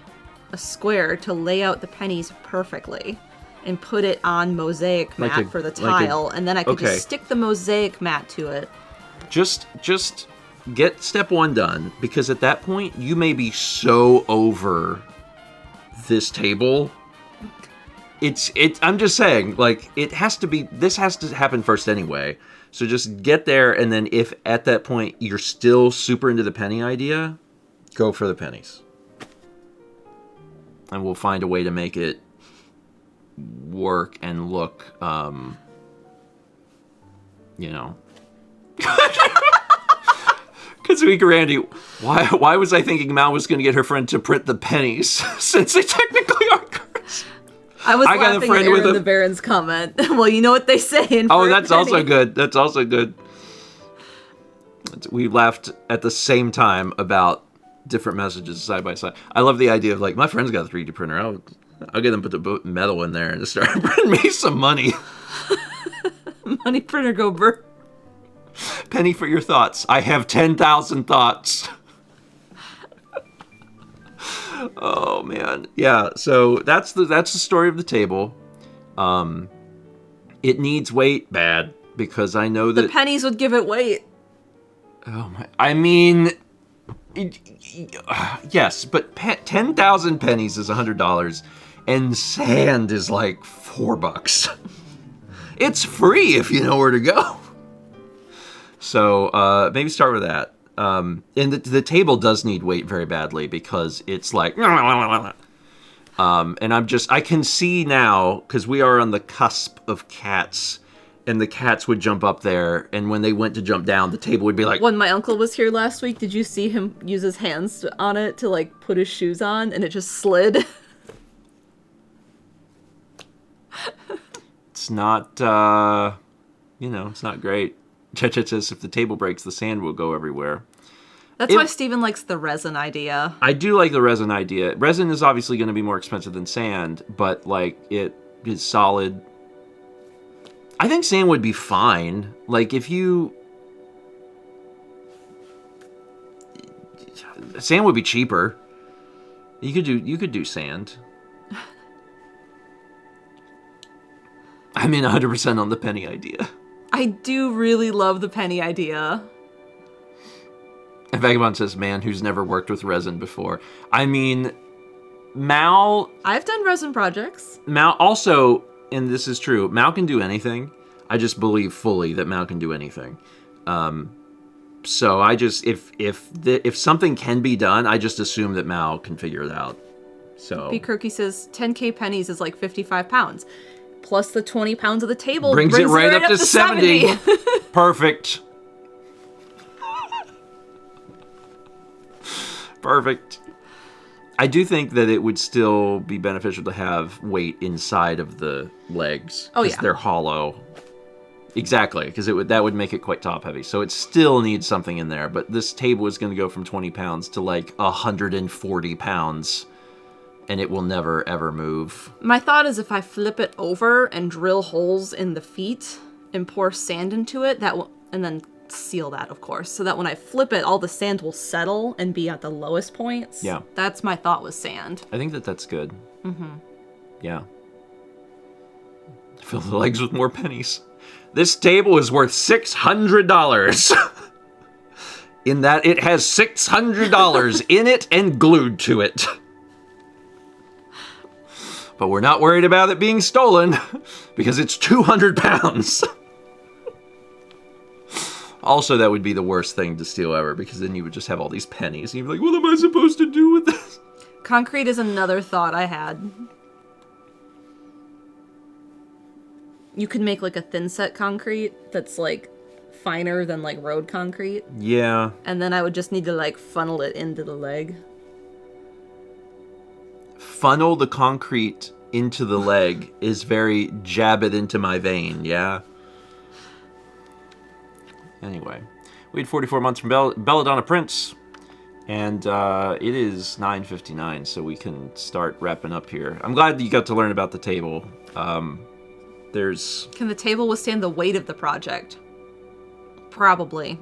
a square to lay out the pennies perfectly and put it on mosaic mat for the tile, and then I could just stick the mosaic mat to it. Just get step 1 done, because at that point, you may be so over this table. I'm just saying, like, this has to happen first anyway. So just get there, and then if at that point you're still super into the penny idea, go for the pennies. And we'll find a way to make it work and look, you know. Kazuhika Randy, why was I thinking Mal was going to get her friend to print the pennies since they technically are cards? I was got a laughing friend at with Aaron a- the Baron's comment. Well, you know what they say in Oh, for a that's also penny. good. That's also good. We laughed at the same time about different messages side by side. I love the idea of like, my friend's got a 3D printer. I'll get them to put the metal in there and just start printing me some money. Money printer go burr. Penny for your thoughts. I have 10,000 thoughts. Oh man, yeah. So that's the story of the table. It needs weight bad because I know that The pennies would give it weight. Oh my! I mean, yes, but 10,000 pennies is $100, and sand is like $4. It's free if you know where to go. So maybe start with that. And the table does need weight very badly because it's like, and I can see now because we are on the cusp of cats. And the cats would jump up there, and when they went to jump down, the table would be like... When my uncle was here last week, did you see him use his hands on it to, like, put his shoes on, and it just slid? It's not, it's not great. Checha says if the table breaks, the sand will go everywhere. That's why Steven likes the resin idea. I do like the resin idea. Resin is obviously going to be more expensive than sand, but, like, it is solid. I think sand would be fine. Like, if you... Sand would be cheaper. You could do sand. I'm in 100% on the penny idea. I do really love the penny idea. And Vagabond says, man who's never worked with resin before. I mean, Mal... I've done resin projects. Mal also... And this is true. Mal can do anything. I just believe fully that Mal can do anything. So I just if something can be done, I just assume that Mal can figure it out. So B. Kirky says 10k pennies is like 55 pounds. Plus the 20 pounds of the table brings it right up to 70. Perfect. Perfect. I do think that it would still be beneficial to have weight inside of the legs. Oh, yeah. Because they're hollow. Exactly, because that would make it quite top heavy. So it still needs something in there. But this table is going to go from 20 pounds to like 140 pounds. And it will never, ever move. My thought is if I flip it over and drill holes in the feet and pour sand into it, and then seal that, of course, so that when I flip it, all the sand will settle and be at the lowest points. Yeah. That's my thought with sand. I think that's good. Mm-hmm. Yeah. Fill the legs with more pennies. This table is worth $600. In that it has $600 in it and glued to it. But we're not worried about it being stolen because it's 200 pounds. Also, that would be the worst thing to steal ever because then you would just have all these pennies. And you'd be like, what am I supposed to do with this? Concrete is another thought I had. You could make like a thin set concrete that's like finer than like road concrete. Yeah. And then I would just need to like funnel it into the leg. Funnel the concrete into the leg is very jab it into my vein, yeah? Anyway, we had 44 months from Belladonna Prince, and it is 9:59, so we can start wrapping up here. I'm glad that you got to learn about the table. Can the table withstand the weight of the project? Probably.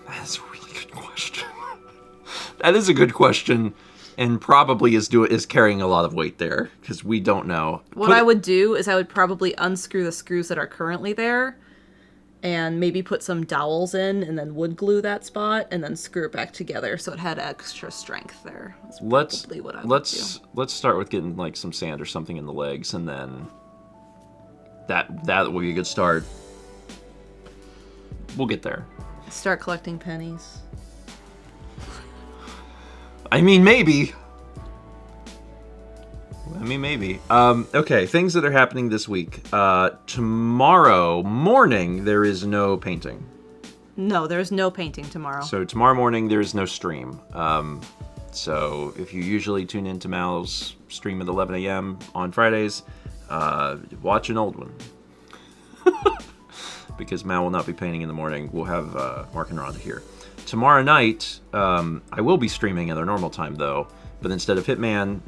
That's a really good question. That is a good question, and probably is carrying a lot of weight there, because we don't know. What I would do is I would probably unscrew the screws that are currently there, and maybe put some dowels in, and then wood glue that spot, and then screw it back together so it had extra strength there. That's probably what I would do. Let's start with getting like some sand or something in the legs, and then that will be a good start. We'll get there. Start collecting pennies. I mean, maybe. Okay, things that are happening this week. Tomorrow morning, there is no painting. No, there's no painting tomorrow. So tomorrow morning there is no stream. So if you usually tune into Mal's stream at 11 a.m. on Fridays, watch an old one. Because Mal will not be painting in the morning. We'll have Mark and Rhonda here. Tomorrow night, I will be streaming at our normal time though. But instead of Hitman,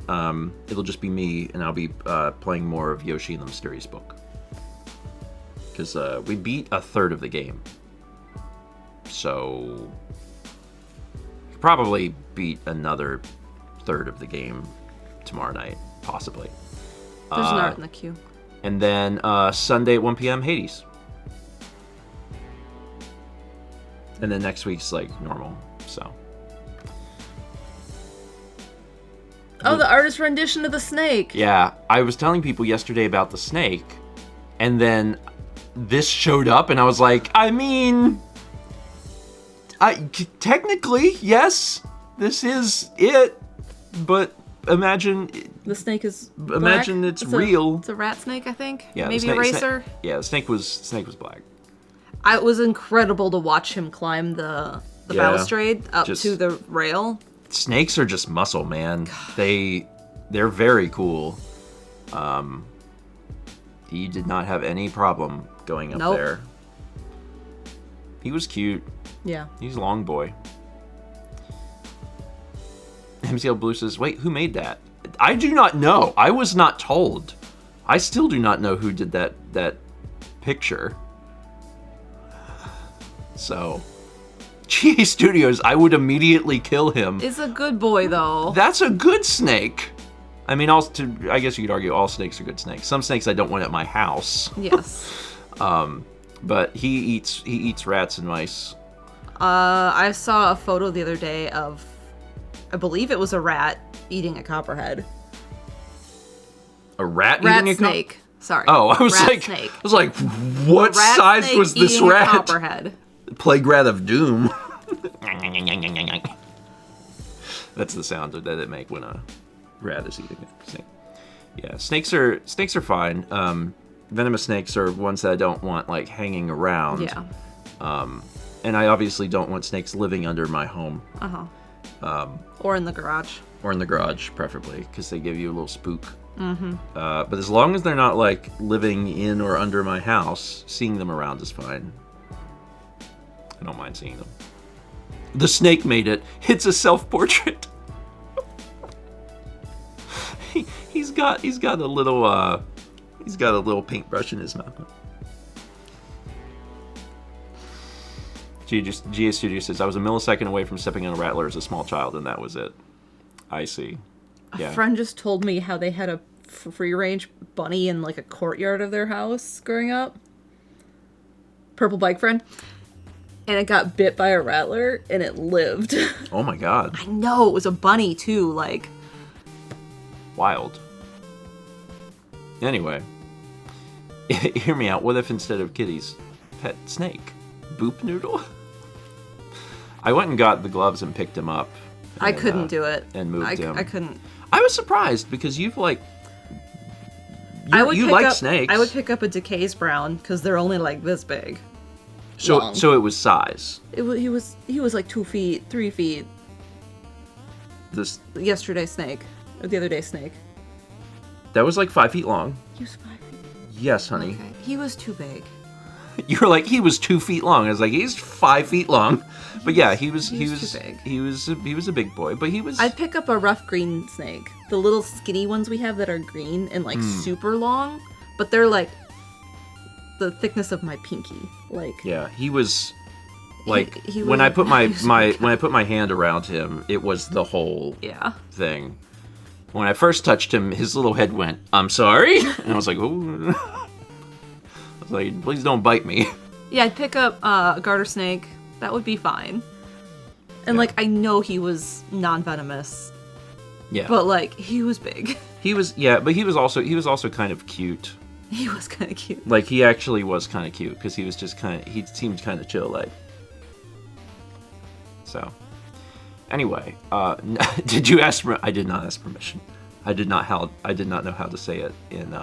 it'll just be me, and I'll be playing more of Yoshi and the Mysterious Book. Because we beat a third of the game. So, probably beat another third of the game tomorrow night, possibly. There's an art in the queue. And then Sunday at 1 p.m., Hades. And then next week's like normal, so. Oh, the artist rendition of the snake. Yeah, I was telling people yesterday about the snake, and then this showed up, and I was like, I mean, technically, yes, this is it, but imagine... The snake is black. Imagine it's real. It's a rat snake, I think. Yeah, maybe a racer. Yeah, the snake was black. It was incredible to watch him climb the balustrade up to the rail. Snakes are just muscle, man. They're very cool. He did not have any problem going up there. He was cute. Yeah. He's a long boy. MCL Blue says, wait, who made that? I do not know. I was not told. I still do not know who did that picture. So, GA Studios, I would immediately kill him. It's a good boy, though. That's a good snake. I mean, I guess you could argue all snakes are good snakes. Some snakes I don't want at my house. Yes. But he eats rats and mice. I saw a photo the other day of, I believe it was a rat eating a copperhead. A rat eating a snake. Sorry. Oh, I was like, what size was this rat? A copperhead. Plague rat of doom. That's the sound that it make when a rat is eating a snake. Yeah, snakes are fine. Venomous snakes are ones that I don't want like hanging around. Yeah. And I obviously don't want snakes living under my home. Or in the garage. Or in the garage, preferably, because they give you a little spook. Mm-hmm. But as long as they're not like living in or under my house, seeing them around is fine. I don't mind seeing them. The snake made it. It's a self-portrait. He's got a little paintbrush in his mouth. GA Studio says, I was a millisecond away from stepping on a rattler as a small child, and that was it. I see. Yeah. A friend just told me how they had a free-range bunny in like a courtyard of their house growing up. Purple bike friend. And it got bit by a rattler, and it lived. Oh my god. I know, it was a bunny too, like. Wild. Anyway. Hear me out. What if instead of kitties, pet snake? Boop noodle? I went and got the gloves and picked him up. And, I couldn't do it. And moved him. I couldn't. I was surprised because you've like... You like snakes. I would pick up a Decay's Brown because they're only like this big. So it was size. He was like 2 feet, 3 feet. This yesterday's snake, or the other day's snake. That was like 5 feet long. He was 5 feet. Yes, honey. Okay. He was too big. You were like, he was 2 feet long. I was like, he's 5 feet long. But yeah, he was too big. He was a big boy, but he was. I'd pick up a rough green snake, the little skinny ones we have that are green and like super long, but they're like the thickness of my pinky. Like yeah, he was like he when I put when I put my hand around him, it was the whole thing. When I first touched him, his little head went, "I'm sorry," and I was like, "Ooh." I was like, "Please don't bite me." Yeah, I'd pick up a garter snake. That would be fine. And like I know he was non-venomous. Yeah. But like he was big. He was but he was also kind of cute. He was kind of cute. Like he actually was kind of cute because he was just he seemed kind of chill like. So, anyway, did you ask? I did not ask permission. I did not know how to say it in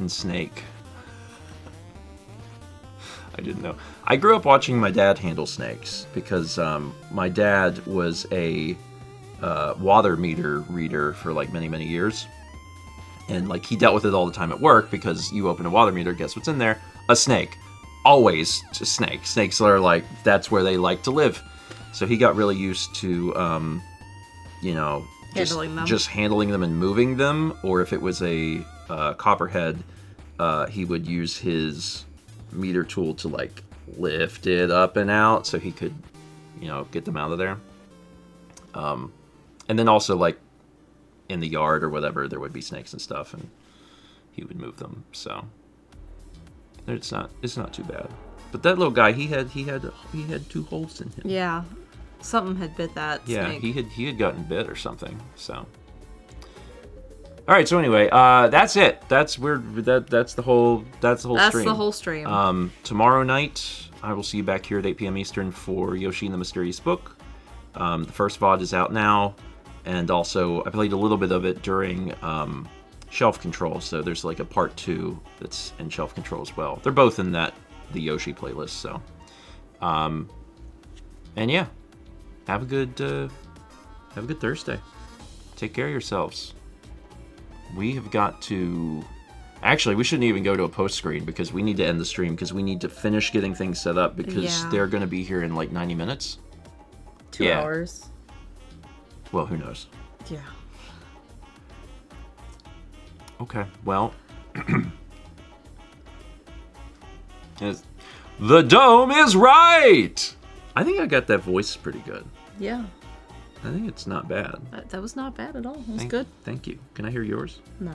snake. I didn't know. I grew up watching my dad handle snakes because my dad was a water meter reader for like many, many years. And like he dealt with it all the time at work because you open a water meter, guess what's in there? A snake. Always a snake. Snakes are like, that's where they like to live. So he got really used to, just handling them and moving them. Or if it was a copperhead, he would use his meter tool to like lift it up and out so he could, get them out of there. And then also like in the yard or whatever, there would be snakes and stuff, and he would move them. So it's not too bad. But that little guy, he had 2 holes in him. Yeah, something had bit that snake. Yeah, he had gotten bit or something. So, all right. So anyway, that's it. That's the whole stream. That's the whole stream. Tomorrow night, I will see you back here at 8 p.m. Eastern for Yoshi and the Mysterious Book. The first VOD is out now, and also I played a little bit of it during Shelf Control. So there's like a part 2 that's in Shelf Control as well. They're both in the Yoshi playlist. So, and yeah. Have a good Thursday. Take care of yourselves. We have got to... Actually, we shouldn't even go to a post screen because we need to end the stream because we need to finish getting things set up because they're going to be here in like 90 minutes. 2 hours. Well, who knows? Yeah. Okay, well... The dome is right! I think I got that voice pretty good. Yeah. I think it's not bad. That was not bad at all. It was good. Thank you. Can I hear yours? No.